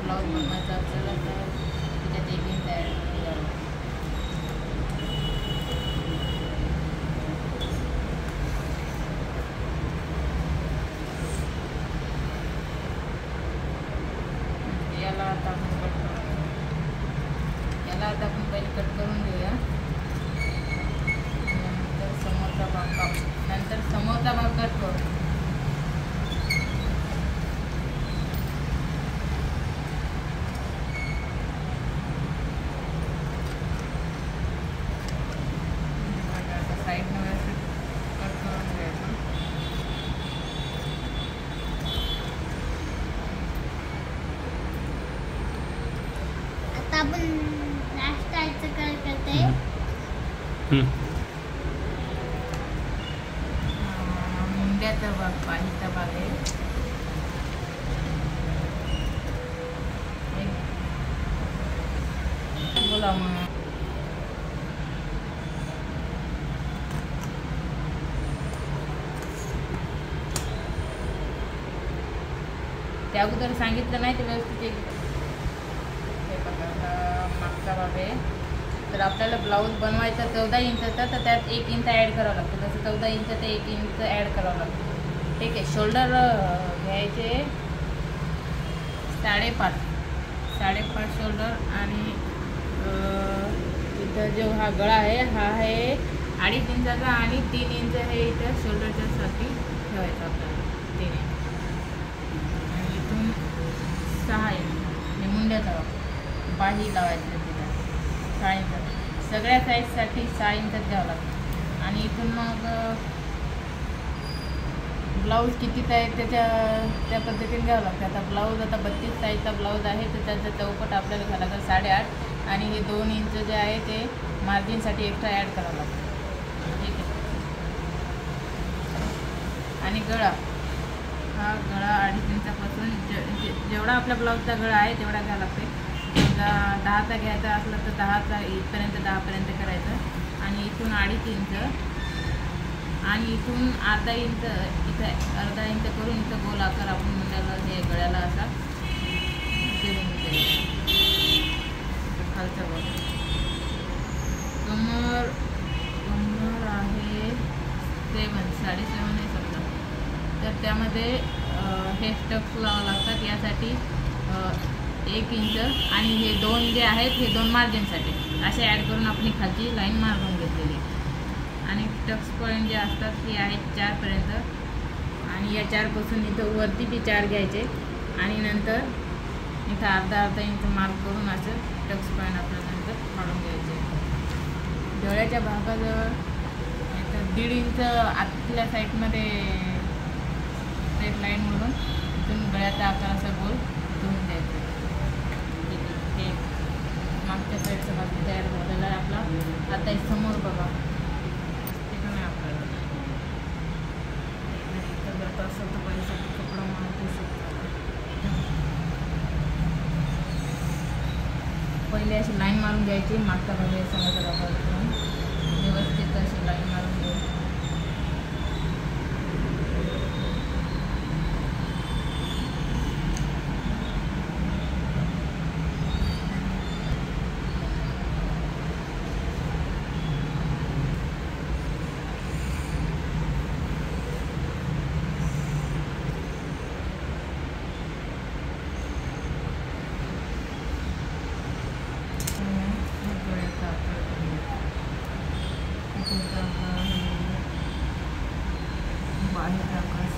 Blouse बनवायचा आपल्याला तर त्याच्यात 1 इंच ॲड करावं. याला आता आपण पहिले कट करून घेऊया. नंतर समोरचा भाग कट करू. साईडनं व्यवस्थित कट करून घ्यायचं. आता आपण लास्ट टायचं काय करते मुंड्याचा भाग बाहीचा भाग आहे. बोला मग. त्या अगोदर सांगितलं नाही ते व्यवस्थित. हे बघा मागचा भाग आहे. तर आपल्याला ब्लाऊज बनवायचा 14 इंचाचा, तर त्यात 1 इंच ॲड करावं लागतं. जसं 14 इंच ते 1 इंच ॲड करावं लागतं. ठीक आहे. शोल्डर घ्यायचे 5.5 शोल्डर. आणि इथं जो हा गळा आहे हा आहे 2.5 इंचाचा आणि 3 इंच हे इथं शोल्डरच्या साठी ठेवायचं आपल्याला 3 इंच. आणि इथून 6 इंच हे मुंड्याचा बाही लावायचं तिला 6 इंच. सगळ्या साईजसाठी 6 इंचात घ्यावं लागतं. आणि इथून मग ब्लाऊज कितीचा आहे त्या पद्धतीने घ्यावं लागतं. आता ब्लाऊज 32 साईजचा ब्लाऊज आहे तर त्याचा चौपट आपल्याला घ्यावं लागतं 8.5. आणि हे 2 इंच जे आहे ते मार्जिनसाठी एक्स्ट्रा ॲड करावं लागतं. ठीक आहे. आणि गळा हा गळा 2.5 इंचापासून जेवढा आपल्या ब्लाऊजचा गळा आहे तेवढा घ्यावा लागते. समजा 10चा घ्यायचा असला तर 10चा इथपर्यंत 10पर्यंत करायचं. आणि इथून 2.5 इंच आणि इथून अर्धा इंच करून इथं गोल आकार आपण मुंड्याला हे गळ्याला असा फिरून द्यायचा. खालचा भाग कमर आहे 7.5 आहे समजा. तर त्यामध्ये हे स्टक्स लावावं लागतात. यासाठी 1 इंच आणि हे 2 जे आहेत हे 2 मार्जिनसाठी असे ॲड करून आपण खालची लाईन मारून घेतलेली. आणि टक्स पॉईंट जे असतात हे आहेत 4पर्यंत. आणि या 4पासून इथं वरती बी 4 घ्यायचे. आणि नंतर इथं अर्धा इंच मार्क करून असं टक्स पॉईंट आपल्याला नंतर काढून घ्यायचे. डोळ्याच्या भागाजवळ इथं 1.5 इंच आतल्या साईडमध्ये स्ट्रेट लाईन म्हणून इथून गळ्याचा आकार असा गोल धुवून द्यायचा. ठीक आहे. हे मागच्या साईडचा भाग तयार झालेला आहे आपला. आता हे समोर बघा असेल तर पहिल्यासाठी कपडा मारू शकतो. पहिले अशी लाईन मारून घ्यायची. मागचा भाग समोरचा भाग करून व्यवस्थित अशी लाईन मारून घ्यायची. बाहेर आकाश